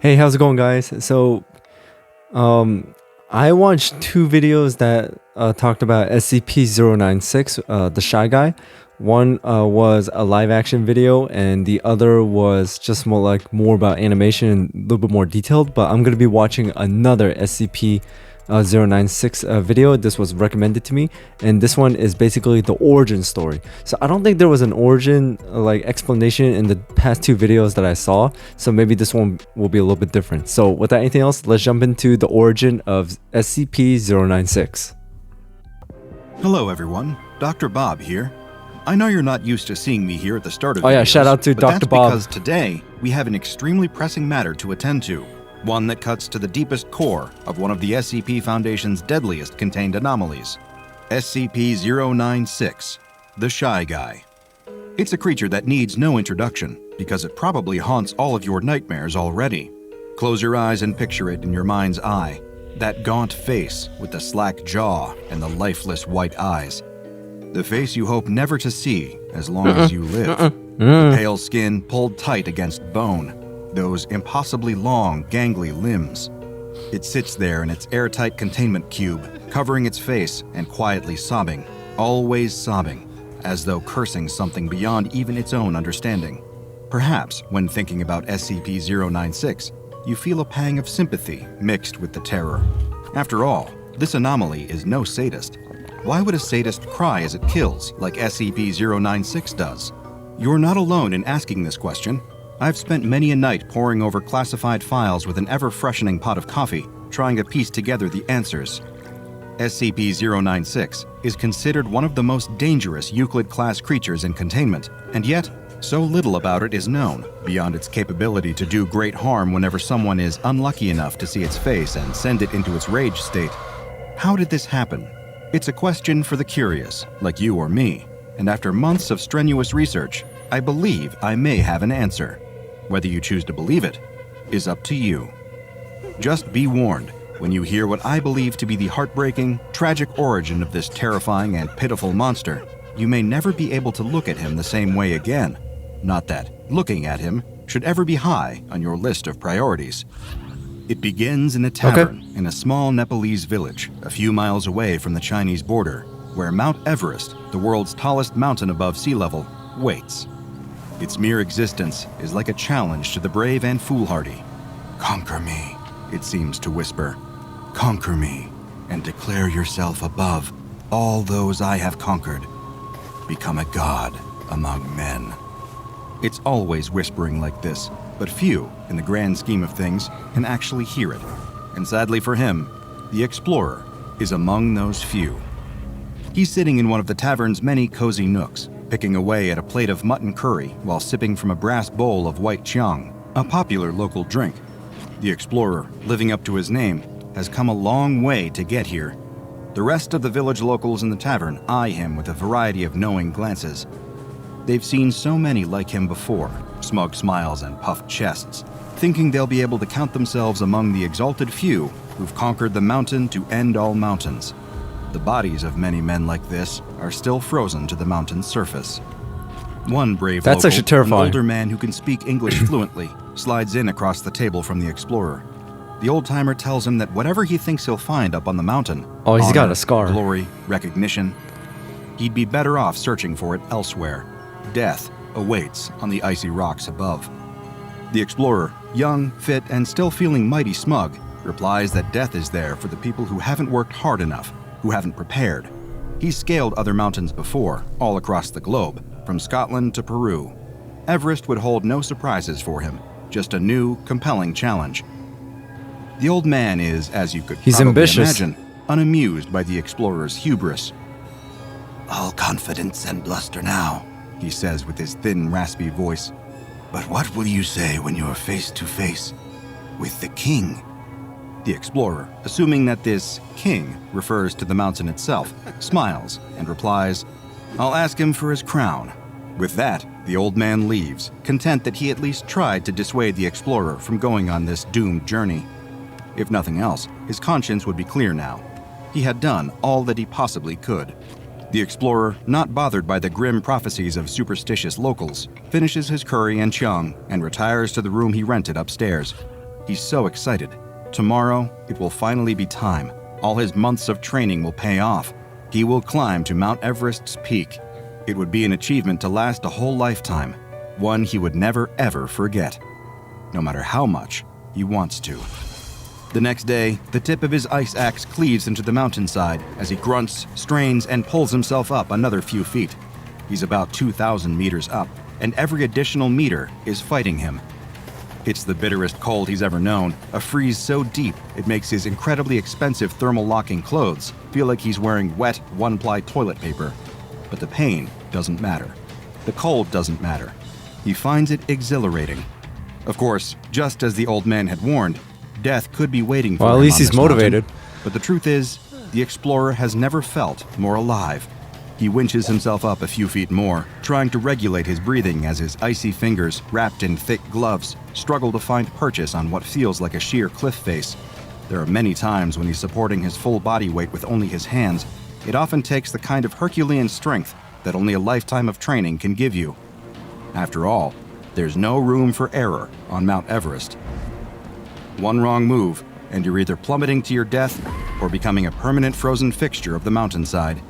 Hey, how's it going, guys? I watched two videos that talked about SCP-096, the Shy Guy. One was a live action video, and the other was just more about animation and a little bit more detailed. But I'm gonna be watching another SCP-096 video. This was recommended to me, and this one is basically the origin story. So I don't think there was an origin explanation in the past two videos that I saw, so maybe this one will be a little bit different. So without anything else, let's jump into the origin of SCP-096. Hello everyone, Dr. Bob here. I know you're not used to seeing me here at the start of Oh yeah, videos, shout out to but Dr. that's Bob. because today we have an extremely pressing matter to attend to. One that cuts to the deepest core of one of the SCP Foundation's deadliest contained anomalies, SCP-096, the Shy Guy. It's a creature that needs no introduction because it probably haunts all of your nightmares already. Close your eyes and picture it in your mind's eye, that gaunt face with the slack jaw and the lifeless white eyes. The face you hope never to see as long as you live. The pale skin pulled tight against bone. Those impossibly long, gangly limbs. It sits there in its airtight containment cube, covering its face and quietly sobbing, always sobbing, as though cursing something beyond even its own understanding. Perhaps, when thinking about SCP-096, you feel a pang of sympathy mixed with the terror. After all, this anomaly is no sadist. Why would a sadist cry as it kills, like SCP-096 does? You're not alone in asking this question. I've spent many a night poring over classified files with an ever-freshening pot of coffee, trying to piece together the answers. SCP-096 is considered one of the most dangerous Euclid-class creatures in containment, and yet, so little about it is known, beyond its capability to do great harm whenever someone is unlucky enough to see its face and send it into its rage state. How did this happen? It's a question for the curious, like you or me, and after months of strenuous research, I believe I may have an answer. Whether you choose to believe it is up to you. Just be warned, when you hear what I believe to be the heartbreaking, tragic origin of this terrifying and pitiful monster, you may never be able to look at him the same way again. Not that looking at him should ever be high on your list of priorities. It begins in a tavern in a small Nepalese village a few miles away from the Chinese border, where Mount Everest, the world's tallest mountain above sea level, waits. Its mere existence is like a challenge to the brave and foolhardy. Conquer me, it seems to whisper. Conquer me, and declare yourself above all those I have conquered. Become a god among men. It's always whispering like this, but few, in the grand scheme of things, can actually hear it. And sadly for him, the explorer is among those few. He's sitting in one of the tavern's many cozy nooks, picking away at a plate of mutton curry while sipping from a brass bowl of white chiang, a popular local drink. The explorer, living up to his name, has come a long way to get here. The rest of the village locals in the tavern eye him with a variety of knowing glances. They've seen so many like him before, smug smiles and puffed chests, thinking they'll be able to count themselves among the exalted few who've conquered the mountain to end all mountains. The bodies of many men like this are still frozen to the mountain's surface. One brave That's local, actually terrifying. an older man who can speak English fluently, slides in across the table from the explorer. The old-timer tells him that whatever he thinks he'll find up on the mountain, Oh, he's got honor, a scar. glory, recognition, he'd be better off searching for it elsewhere. Death awaits on the icy rocks above. The explorer, young, fit, and still feeling mighty smug, replies that death is there for the people who haven't worked hard enough, who haven't prepared. He's scaled other mountains before, all across the globe, from Scotland to Peru. Everest would hold no surprises for him, just a new, compelling challenge. The old man is, as you could probably ambitious. imagine, unamused by the explorer's hubris. All confidence and bluster now, he says with his thin, raspy voice. But what will you say when you're face to face with the king? The explorer, assuming that this king refers to the mountain itself, smiles and replies, I'll ask him for his crown. With that, the old man leaves, content that he at least tried to dissuade the explorer from going on this doomed journey. If nothing else, his conscience would be clear now. He had done all that he possibly could. The explorer, not bothered by the grim prophecies of superstitious locals, finishes his curry and chiang and retires to the room he rented upstairs. He's so excited. Tomorrow, it will finally be time. All his months of training will pay off. He will climb to Mount Everest's peak. It would be an achievement to last a whole lifetime, one he would never ever forget, no matter how much he wants to. The next day, the tip of his ice axe cleaves into the mountainside as he grunts, strains, and pulls himself up another few feet. He's about 2,000 meters up, and every additional meter is fighting him. It's the bitterest cold he's ever known, a freeze so deep it makes his incredibly expensive thermal locking clothes feel like he's wearing wet, one-ply toilet paper. But the pain doesn't matter. The cold doesn't matter. He finds it exhilarating. Of course, just as the old man had warned, death could be waiting for him. Well, at least on he's this mountain. motivated. But the truth is, the explorer has never felt more alive. He winches himself up a few feet more, trying to regulate his breathing as his icy fingers, wrapped in thick gloves, struggle to find purchase on what feels like a sheer cliff face. There are many times when he's supporting his full body weight with only his hands. It often takes the kind of Herculean strength that only a lifetime of training can give you. After all, there's no room for error on Mount Everest. One wrong move, and you're either plummeting to your death or becoming a permanent frozen fixture of the mountainside.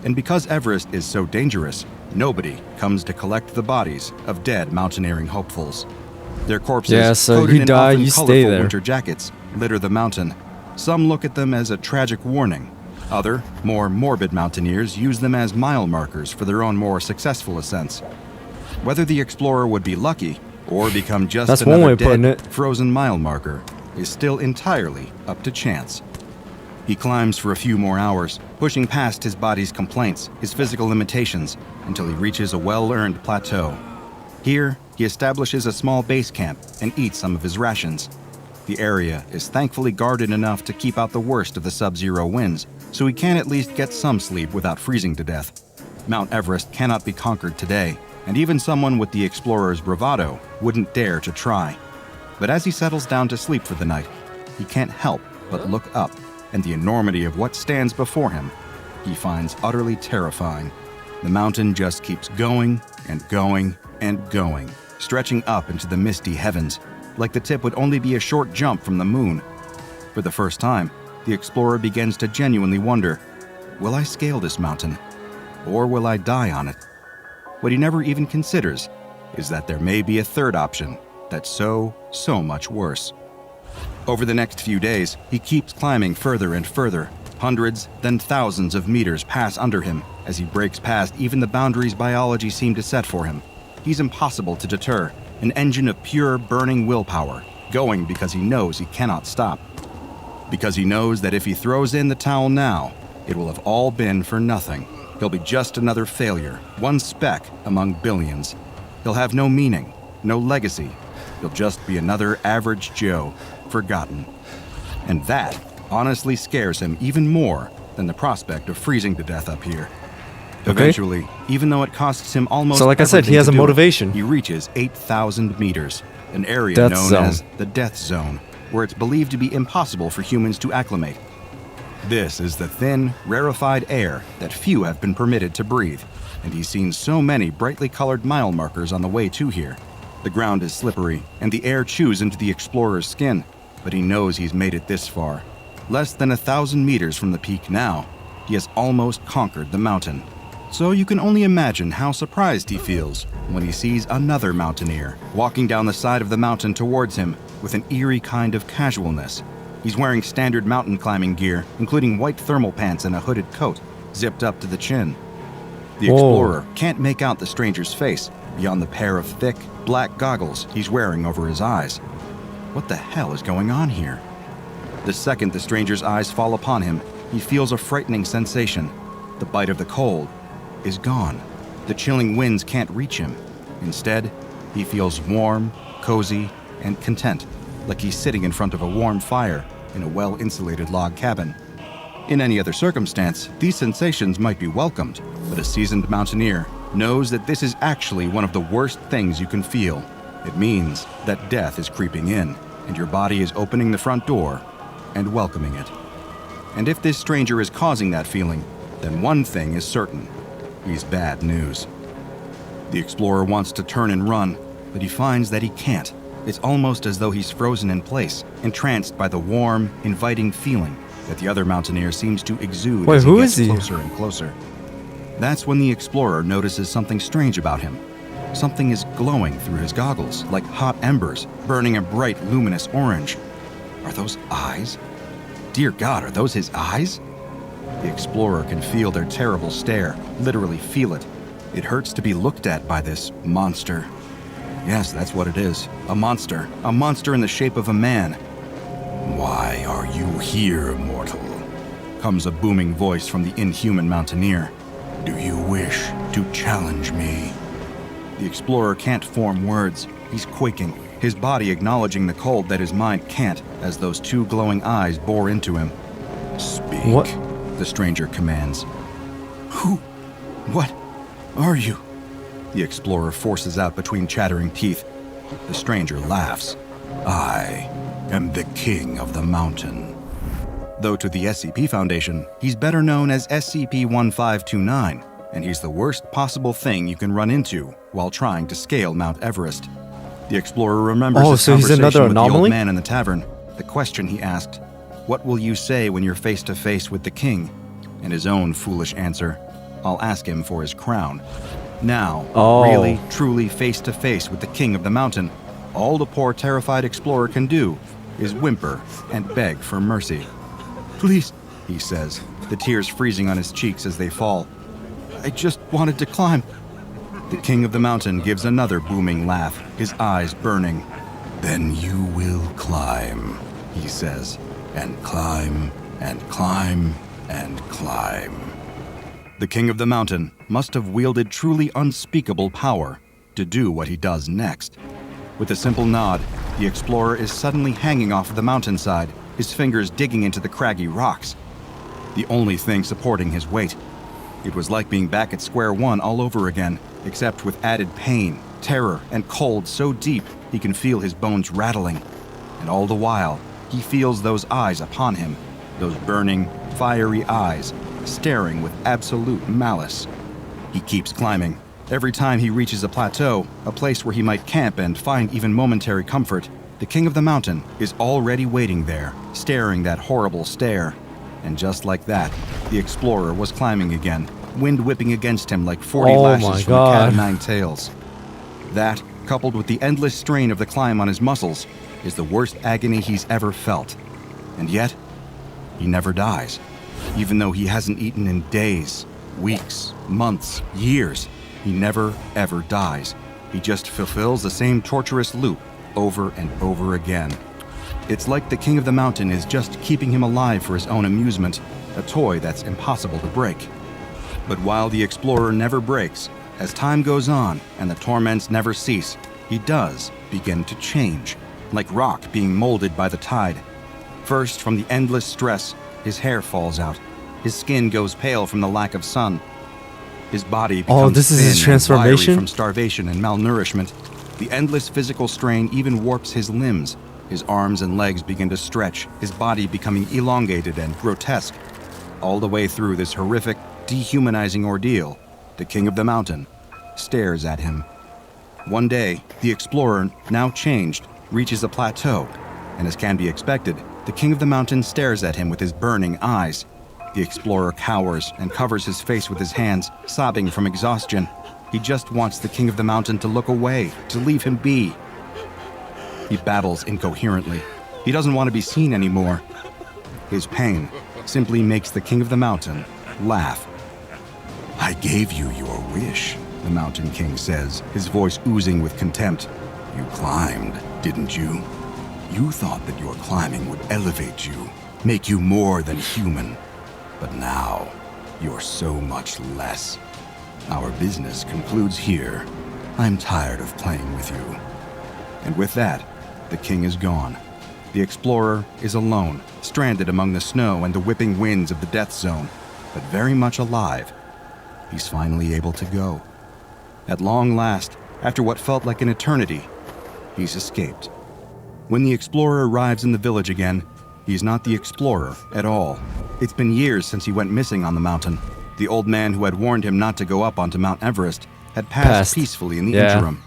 And because Everest is so dangerous, nobody comes to collect the bodies of dead mountaineering hopefuls. Their corpses, so coated you in die, often you stay colorful there. winter jackets, litter the mountain. Some look at them as a tragic warning. Other, more morbid mountaineers use them as mile markers for their own more successful ascents. Whether the explorer would be lucky or become just That's one way another of putting dead, it. frozen mile marker is still entirely up to chance. He climbs for a few more hours, pushing past his body's complaints, his physical limitations, until he reaches a well-earned plateau. Here, he establishes a small base camp and eats some of his rations. The area is thankfully guarded enough to keep out the worst of the sub-zero winds, so he can at least get some sleep without freezing to death. Mount Everest cannot be conquered today, and even someone with the explorer's bravado wouldn't dare to try. But as he settles down to sleep for the night, he can't help but look up, and the enormity of what stands before him he finds utterly terrifying. The mountain just keeps going and going and going, stretching up into the misty heavens, like the tip would only be a short jump from the moon. For the first time, the explorer begins to genuinely wonder, will I scale this mountain, or will I die on it? What he never even considers is that there may be a third option that's so much worse. Over the next few days, he keeps climbing further and further. Hundreds, then thousands of meters pass under him as he breaks past even the boundaries biology seemed to set for him. He's impossible to deter, an engine of pure, burning willpower, going because he knows he cannot stop. Because he knows that if he throws in the towel now, it will have all been for nothing. He'll be just another failure, one speck among billions. He'll have no meaning, no legacy. He'll just be another average Joe, forgotten. And that honestly scares him even more than the prospect of freezing to death up here. Okay. Eventually, even though it costs him almost So like I said, he everything has to a do it, motivation. he reaches 8,000 meters, an area Death known zone. as the Death Zone, where it's believed to be impossible for humans to acclimate. This is the thin, rarefied air that few have been permitted to breathe, and he's seen so many brightly colored mile markers on the way to here. The ground is slippery, and the air chews into the explorer's skin, but he knows he's made it this far. Less than 1,000 meters from the peak now, he has almost conquered the mountain. So you can only imagine how surprised he feels when he sees another mountaineer walking down the side of the mountain towards him with an eerie kind of casualness. He's wearing standard mountain climbing gear, including white thermal pants and a hooded coat, zipped up to the chin. The Whoa. explorer can't make out the stranger's face beyond the pair of thick, black goggles he's wearing over his eyes. What the hell is going on here? The second the stranger's eyes fall upon him, he feels a frightening sensation. The bite of the cold is gone. The chilling winds can't reach him. Instead, he feels warm, cozy, and content, like he's sitting in front of a warm fire in a well-insulated log cabin. In any other circumstance, these sensations might be welcomed, but a seasoned mountaineer knows that this is actually one of the worst things you can feel. It means that death is creeping in, and your body is opening the front door and welcoming it. And if this stranger is causing that feeling, then one thing is certain. He's bad news. The explorer wants to turn and run, but he finds that he can't. It's almost as though he's frozen in place, entranced by the warm, inviting feeling that the other mountaineer seems to exude Wait, as he who gets is he? closer and closer. That's when the explorer notices something strange about him. Something is glowing through his goggles, like hot embers, burning a bright, luminous orange. Are those eyes? Dear God, are those his eyes? The explorer can feel their terrible stare, literally feel it. It hurts to be looked at by this monster. Yes, that's what it is. A monster in the shape of a man. Why are you here, mortal? Comes a booming voice from the inhuman mountaineer. Do you wish to challenge me? The explorer can't form words. He's quaking, his body acknowledging the cold that his mind can't, as those two glowing eyes bore into him. Speak, What? The stranger commands. Who? What are you? The explorer forces out between chattering teeth. The stranger laughs. I am the king of the mountain. Though to the SCP Foundation, he's better known as SCP-1529, and he's the worst possible thing you can run into while trying to scale Mount Everest. The explorer remembers his so he's conversation another with the old anomaly? man in the tavern. The question he asked, "What will you say when you're face to face with the king?" And his own foolish answer, "I'll ask him for his crown." Now, really, truly face to face with the king of the mountain, all the poor terrified explorer can do is whimper and beg for mercy. "Please," he says, the tears freezing on his cheeks as they fall. "I just wanted to climb." The king of the mountain gives another booming laugh, his eyes burning. "Then you will climb," he says, "and climb, and climb, and climb." The king of the mountain must have wielded truly unspeakable power to do what he does next. With a simple nod, the explorer is suddenly hanging off the mountainside, his fingers digging into the craggy rocks. The only thing supporting his weight. It was like being back at square one all over again, except with added pain, terror, and cold so deep he can feel his bones rattling. And all the while, he feels those eyes upon him, those burning, fiery eyes, staring with absolute malice. He keeps climbing. Every time he reaches a plateau, a place where he might camp and find even momentary comfort, the king of the mountain is already waiting there, staring that horrible stare. And just like that, the explorer was climbing again, wind whipping against him like 40 lashes from a cat of nine tails. That, coupled with the endless strain of the climb on his muscles, is the worst agony he's ever felt. And yet, he never dies. Even though he hasn't eaten in days, weeks, months, years, he never, ever dies. He just fulfills the same torturous loop over and over again. It's like the king of the mountain is just keeping him alive for his own amusement, a toy that's impossible to break. But while the explorer never breaks, as time goes on and the torments never cease, he does begin to change, like rock being molded by the tide. First, from the endless stress, his hair falls out. His skin goes pale from the lack of sun. His body becomes this is his thin and wiry transformation? from starvation and malnourishment. The endless physical strain even warps his limbs. His arms and legs begin to stretch, his body becoming elongated and grotesque. All the way through this horrific, dehumanizing ordeal, the king of the mountain stares at him. One day, the explorer, now changed, reaches a plateau, and as can be expected, the king of the mountain stares at him with his burning eyes. The explorer cowers and covers his face with his hands, sobbing from exhaustion. He just wants the king of the mountain to look away, to leave him be. He babbles incoherently. He doesn't want to be seen anymore. His pain simply makes the king of the mountain laugh. "I gave you your wish," the mountain king says, his voice oozing with contempt. "You climbed, didn't you? You thought that your climbing would elevate you, make you more than human. But now, you're so much less. Our business concludes here. I'm tired of playing with you." And with that, the king is gone. The explorer is alone, stranded among the snow and the whipping winds of the death zone, but very much alive. He's finally able to go. At long last, after what felt like an eternity, he's escaped. When the explorer arrives in the village again, he's not the explorer at all. It's been years since he went missing on the mountain. The old man who had warned him not to go up onto Mount Everest had passed peacefully in the interim.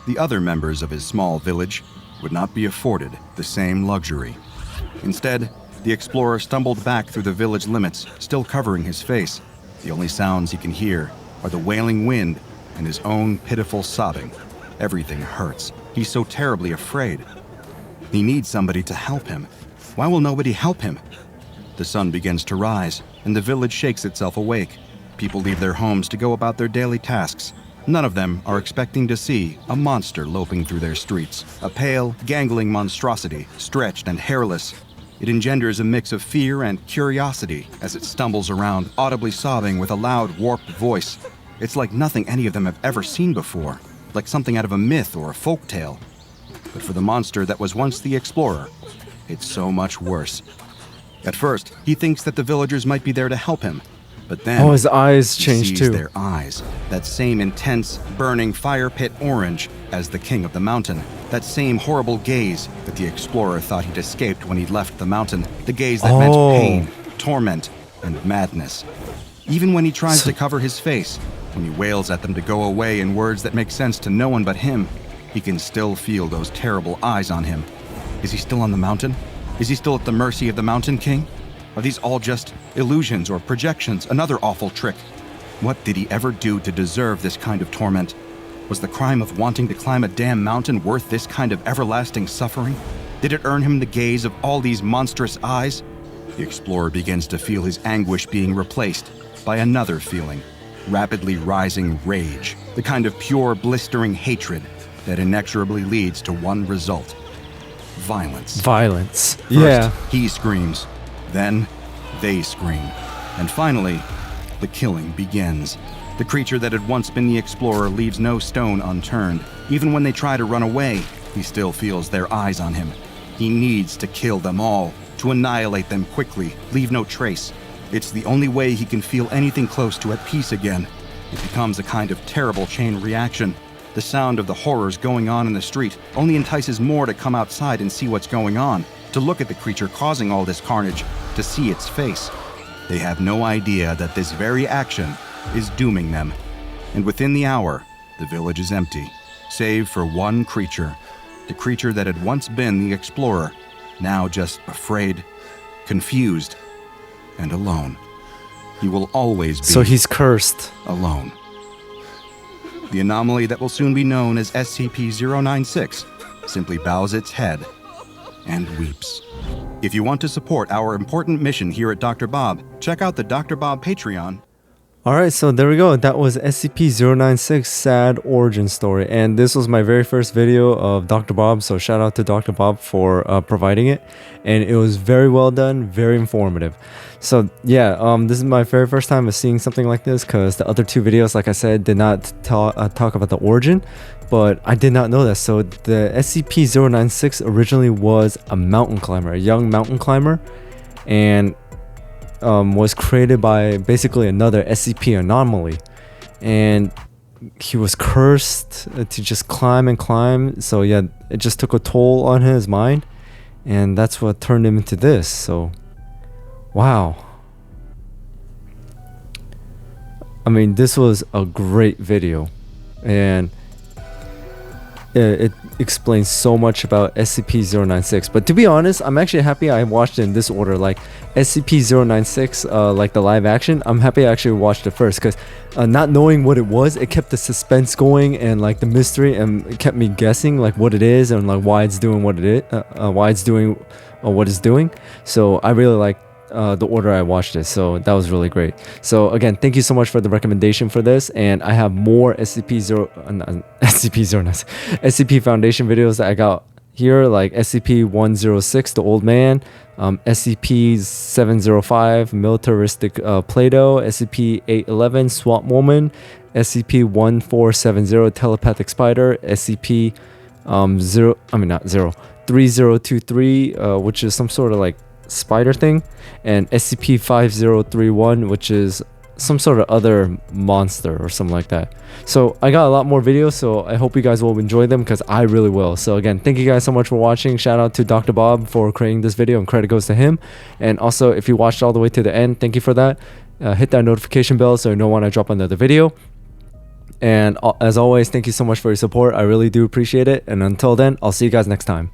The other members of his small village would not be afforded the same luxury. Instead, the explorer stumbled back through the village limits, still covering his face. The only sounds he can hear are the wailing wind and his own pitiful sobbing. Everything hurts. He's so terribly afraid. He needs somebody to help him. Why will nobody help him? The sun begins to rise, and the village shakes itself awake. People leave their homes to go about their daily tasks. None of them are expecting to see a monster loping through their streets. A pale, gangling monstrosity, stretched and hairless. It engenders a mix of fear and curiosity as it stumbles around, audibly sobbing with a loud, warped voice. It's like nothing any of them have ever seen before, like something out of a myth or a folk tale. But for the monster that was once the explorer, it's so much worse. At first, he thinks that the villagers might be there to help him, but then his eyes changed sees too. Their eyes, that same intense, burning fire pit orange as the king of the mountain. That same horrible gaze that the explorer thought he'd escaped when he'd left the mountain. The gaze that meant pain, torment, and madness. Even when he tries to cover his face, when he wails at them to go away in words that make sense to no one but him, he can still feel those terrible eyes on him. Is he still on the mountain? Is he still at the mercy of the Mountain King? Are these all just illusions or projections, another awful trick? What did he ever do to deserve this kind of torment? Was the crime of wanting to climb a damn mountain worth this kind of everlasting suffering? Did it earn him the gaze of all these monstrous eyes? The explorer begins to feel his anguish being replaced by another feeling, rapidly rising rage, the kind of pure, blistering hatred that inexorably leads to one result: violence. Violence. First, Yeah. he screams. Then, they scream. And finally, the killing begins. The creature that had once been the explorer leaves no stone unturned. Even when they try to run away, he still feels their eyes on him. He needs to kill them all, to annihilate them quickly, leave no trace. It's the only way he can feel anything close to at peace again. It becomes a kind of terrible chain reaction. The sound of the horrors going on in the street only entices more to come outside and see what's going on, to look at the creature causing all this carnage, to see its face. They have no idea that this very action is dooming them. And within the hour, the village is empty, save for one creature. The creature that had once been the explorer, now just afraid, confused, and alone. He will always be So he's cursed. alone. The anomaly that will soon be known as SCP-096 simply bows its head and weeps. If you want to support our important mission here at Dr. Bob, check out the Dr. Bob Patreon. Alright, so there we go. That was SCP-096 Sad Origin Story. And this was my very first video of Dr. Bob, so shout out to Dr. Bob for providing it. And it was very well done, very informative. So yeah, this is my very first time of seeing something like this, because the other two videos, like I said, did not talk about the origin. But I did not know that. So the SCP-096 originally was a mountain climber, a young mountain climber. And was created by basically another SCP anomaly, and he was cursed to just climb and climb. So yeah, it just took a toll on his mind, and that's what turned him into this. So wow, I mean, this was a great video, and it explains so much about SCP-096. But to be honest, I'm actually happy I watched it in this order. Like SCP-096, like the live action, I'm happy I actually watched it first, because not knowing what it was, it kept the suspense going and like the mystery, and it kept me guessing like what it is and like why it's doing what it is, why it's doing what it's doing. So I really like the order I watched it, so that was really great. So again, thank you so much for the recommendation for this, and I have more SCP Foundation videos that I got here, like SCP-106 the Old Man, SCP-705 Militaristic Play-Doh, SCP-811 Swamp Woman, SCP-1470 Telepathic Spider, SCP 3023, which is some sort of like spider thing, and SCP-5031, which is some sort of other monster or something like that. So I got a lot more videos, so I hope you guys will enjoy them, because I really will. So again, thank you guys so much for watching. Shout out to Dr. Bob for creating this video, and credit goes to him. And also, if you watched all the way to the end, thank you for that. Hit that notification bell so you know when I drop another video. And as always, thank you so much for your support. I really do appreciate it. And until then, I'll see you guys next time.